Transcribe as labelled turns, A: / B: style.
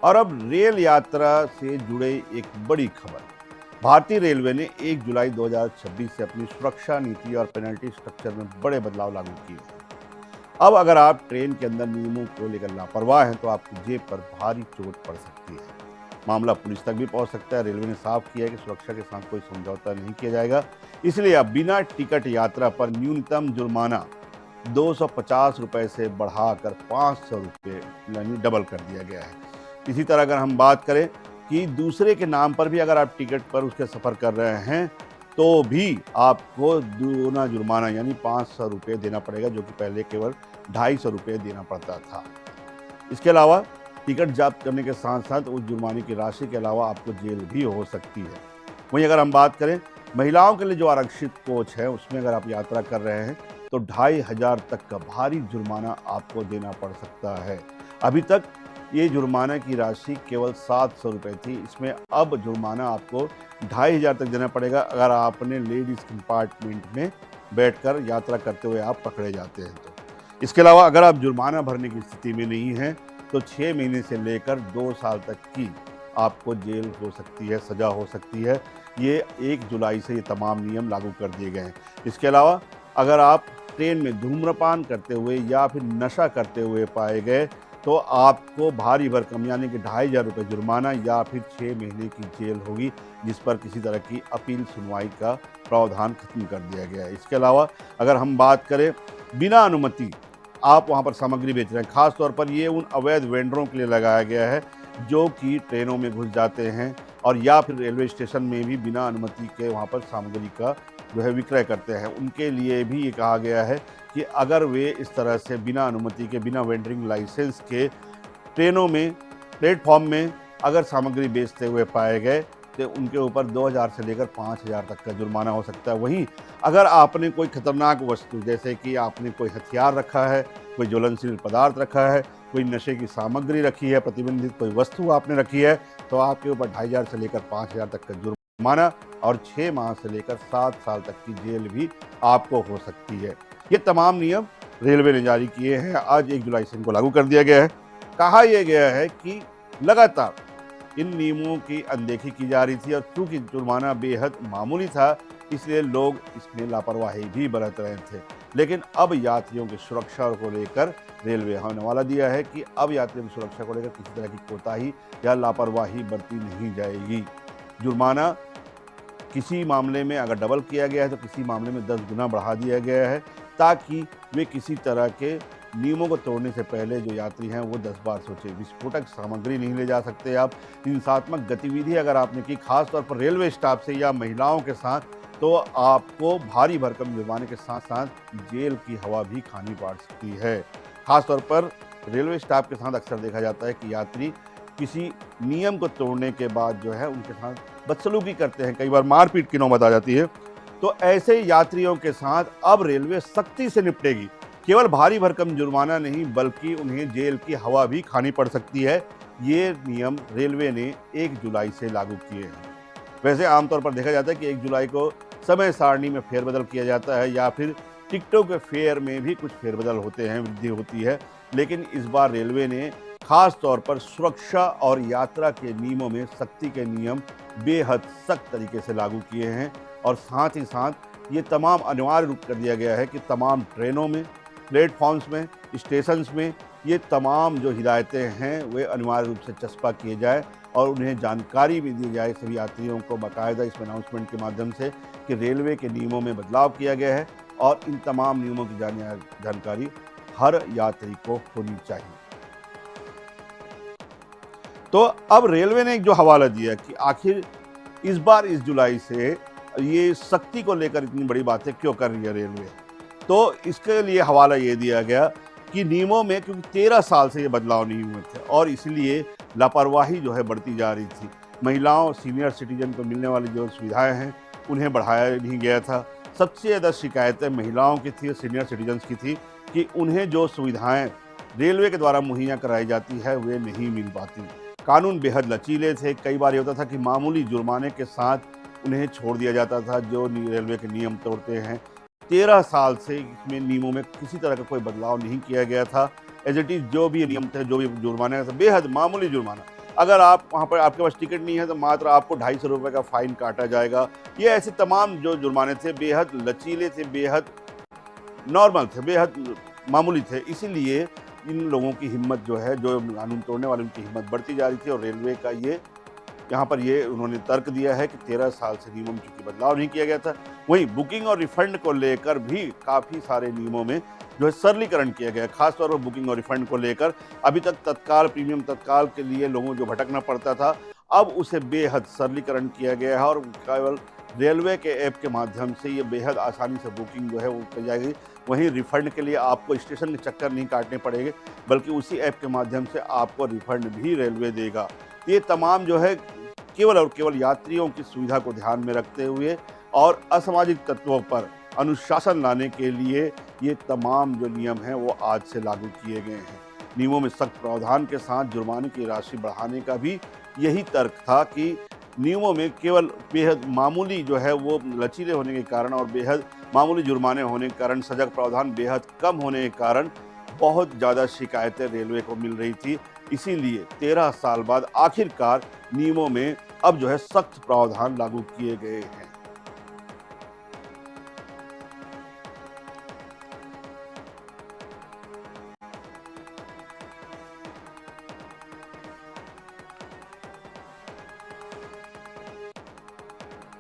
A: और अब रेल यात्रा से जुड़े एक बड़ी खबर। भारतीय रेलवे ने 1 जुलाई 2026 से अपनी सुरक्षा नीति और पेनल्टी स्ट्रक्चर में बड़े बदलाव लागू किए हैं। अब अगर आप ट्रेन के अंदर नियमों को लेकर लापरवाह हैं तो आपकी जेब पर भारी चोट पड़ सकती है। मामला पुलिस तक भी पहुंच सकता है। रेलवे ने साफ किया है कि सुरक्षा के साथ कोई समझौता नहीं किया जाएगा। इसलिए अब बिना टिकट यात्रा पर न्यूनतम जुर्माना 250 रुपए से बढ़ाकर 500 रुपये यानी डबल कर दिया गया है। इसी तरह अगर हम बात करें कि दूसरे के नाम पर भी अगर आप टिकट पर उसके सफ़र कर रहे हैं तो भी आपको दूना जुर्माना यानी 500 रुपये देना पड़ेगा, जो कि पहले केवल 250 रुपये देना पड़ता था। इसके अलावा टिकट जब्त करने के साथ साथ उस जुर्माने की राशि के अलावा आपको जेल भी हो सकती है। वहीं अगर हम बात करें महिलाओं के लिए जो आरक्षित कोच है उसमें अगर आप यात्रा कर रहे हैं तो 2500 तक का भारी जुर्माना आपको देना पड़ सकता है। अभी तक ये जुर्माना की राशि केवल 700 रुपये थी। इसमें अब जुर्माना आपको 2500 तक देना पड़ेगा अगर आपने लेडीज़ कंपार्टमेंट में बैठकर यात्रा करते हुए आप पकड़े जाते हैं तो। इसके अलावा अगर आप जुर्माना भरने की स्थिति में नहीं हैं तो 6 महीने से लेकर 2 साल तक की आपको जेल हो सकती है, सज़ा हो सकती है। ये 1 जुलाई से ये तमाम नियम लागू कर दिए गए हैं। इसके अलावा अगर आप ट्रेन में धूम्रपान करते हुए या फिर नशा करते हुए पाए गए तो आपको भारी भरकम यानी कि 2500 रुपये जुर्माना या फिर 6 महीने की जेल होगी, जिस पर किसी तरह की अपील सुनवाई का प्रावधान खत्म कर दिया गया है। इसके अलावा अगर हम बात करें बिना अनुमति आप वहां पर सामग्री बेच रहे हैं, खास तौर पर ये उन अवैध वेंडरों के लिए लगाया गया है जो कि ट्रेनों में घुस जाते हैं और या फिर रेलवे स्टेशन में भी बिना अनुमति के वहां पर सामग्री का जो है विक्रय करते हैं। उनके लिए भी ये कहा गया है कि अगर वे इस तरह से बिना अनुमति के, बिना वेंडरिंग लाइसेंस के ट्रेनों में, प्लेटफॉर्म में अगर सामग्री बेचते हुए पाए गए तो उनके ऊपर 2000 से लेकर 5000 तक का जुर्माना हो सकता है। वहीं अगर आपने कोई खतरनाक वस्तु जैसे कि आपने कोई हथियार रखा है, कोई ज्वलनशील पदार्थ रखा है, कोई नशे की सामग्री रखी है, प्रतिबंधित कोई वस्तु आपने रखी है तो आपके ऊपर 2500 से लेकर 5000 तक का जुर्माना और 6 माह से लेकर 7 साल तक की जेल भी आपको हो सकती है। ये तमाम नियम रेलवे ने जारी किए हैं। आज 1 जुलाई से इनको लागू कर दिया गया है। कहा यह गया है कि लगातार इन नियमों की अनदेखी की जा रही थी और चूंकि जुर्माना बेहद मामूली था इसलिए लोग इसमें लापरवाही भी बरत रहे थे। लेकिन अब यात्रियों की सुरक्षा को लेकर रेलवे हवाला दिया है कि अब यात्रियों की सुरक्षा को लेकर किसी तरह की कोताही या लापरवाही बरती नहीं जाएगी। जुर्माना किसी मामले में अगर डबल किया गया है तो किसी मामले में 10 गुना बढ़ा दिया गया है ताकि वे किसी तरह के नियमों को तोड़ने से पहले जो यात्री हैं वो 10 बार सोचे। विस्फोटक सामग्री नहीं ले जा सकते आप। हिंसात्मक गतिविधि अगर आपने की खास तौर पर रेलवे स्टाफ से या महिलाओं के साथ तो आपको भारी भरकम जुर्माने के साथ साथ जेल की हवा भी खानी पड़ सकती है। खास तौर पर रेलवे स्टाफ के साथ अक्सर देखा जाता है कि यात्री किसी नियम को तोड़ने के बाद जो है उनके साथ बदसलूकी करते हैं, कई बार मारपीट की नौबत आ जाती है। तो ऐसे यात्रियों के साथ अब रेलवे सख्ती से निपटेगी। केवल भारी भरकम जुर्माना नहीं बल्कि उन्हें जेल की हवा भी खानी पड़ सकती है। ये नियम रेलवे ने 1 जुलाई से लागू किए हैं। वैसे आमतौर पर देखा जाता है कि 1 जुलाई को समय सारणी में फेरबदल किया जाता है या फिर टिकटों के फेयर में भी कुछ फेरबदल होते हैं, वृद्धि होती है। लेकिन इस बार रेलवे ने खास तौर पर सुरक्षा और यात्रा के नियमों में सख्ती के नियम बेहद सख्त तरीके से लागू किए हैं और साथ ही साथ ये तमाम अनिवार्य रूप कर दिया गया है कि तमाम ट्रेनों में, प्लेटफॉर्म्स में, स्टेशंस में ये तमाम जो हिदायतें हैं वे अनिवार्य रूप से चस्पा किए जाए और उन्हें जानकारी भी दी जाए सभी यात्रियों को बाकायदा इसमें अनाउंसमेंट के माध्यम से कि रेलवे के नियमों में बदलाव किया गया है और इन तमाम नियमों की जानकारी हर यात्री को होनी चाहिए। तो अब रेलवे ने एक जो हवाला दिया कि आखिर इस बार 1 जुलाई से ये सख्ती को लेकर इतनी बड़ी बातें क्यों कर रही है रेलवे, तो इसके लिए हवाला ये दिया गया कि नियमों में क्योंकि 13 साल से ये बदलाव नहीं हुए थे और इसलिए लापरवाही जो है बढ़ती जा रही थी। महिलाओं, सीनियर सिटीजन को मिलने वाली जो सुविधाएं हैं उन्हें बढ़ाया नहीं गया था। सबसे ज़्यादा शिकायतें महिलाओं की थी, सीनियर सिटीजन्स की थी कि उन्हें जो सुविधाएं रेलवे के द्वारा मुहैया कराई जाती है वे नहीं मिल पाती। कानून बेहद लचीले थे। कई बार ये होता था कि मामूली जुर्माने के साथ उन्हें छोड़ दिया जाता था जो रेलवे के नियम तोड़ते हैं। 13 साल से इसमें नियमों में किसी तरह का कोई बदलाव नहीं किया गया था। एज इट इज़ जो भी नियम थे, जो भी जुर्माना था, बेहद मामूली जुर्माना। अगर आप वहाँ पर आपके पास टिकट नहीं है तो मात्र आपको 250 रुपये का फाइन काटा जाएगा। ये ऐसे तमाम जो जुर्माने थे बेहद लचीले थे, बेहद नॉर्मल थे, बेहद मामूली थे। इसीलिए इन लोगों की हिम्मत जो है, जो कानून तोड़ने वालों की हिम्मत बढ़ती जा रही थी और रेलवे का ये यहाँ पर ये उन्होंने तर्क दिया है कि 13 साल से नियमों में चूंकि बदलाव नहीं किया गया था। वहीं बुकिंग और रिफंड को लेकर भी काफ़ी सारे नियमों में जो है सरलीकरण किया गया है। खासतौर पर बुकिंग और रिफंड को लेकर अभी तक तत्काल प्रीमियम तत्काल के लिए लोगों को जो भटकना पड़ता था, अब उसे बेहद सरलीकरण किया गया है और केवल रेलवे के ऐप के माध्यम से ये बेहद आसानी से बुकिंग जो है वो की जाएगी। वहीं रिफंड के लिए आपको स्टेशन के चक्कर नहीं काटने पड़ेंगे, बल्कि उसी ऐप के माध्यम से आपको रिफंड भी रेलवे देगा। ये तमाम जो है केवल और केवल यात्रियों की सुविधा को ध्यान में रखते हुए और असामाजिक तत्वों पर अनुशासन लाने के लिए ये तमाम जो नियम हैं वो आज से लागू किए गए हैं। नियमों में सख्त प्रावधान के साथ जुर्माने की राशि बढ़ाने का भी यही तर्क था कि नियमों में केवल बेहद मामूली जो है वो लचीले होने के कारण और बेहद मामूली जुर्माने होने के कारण, सजग प्रावधान बेहद कम होने के कारण बहुत ज़्यादा शिकायतें रेलवे को मिल रही थी। इसीलिए 13 साल बाद आखिरकार नियमों में अब जो है सख्त प्रावधान लागू किए गए हैं।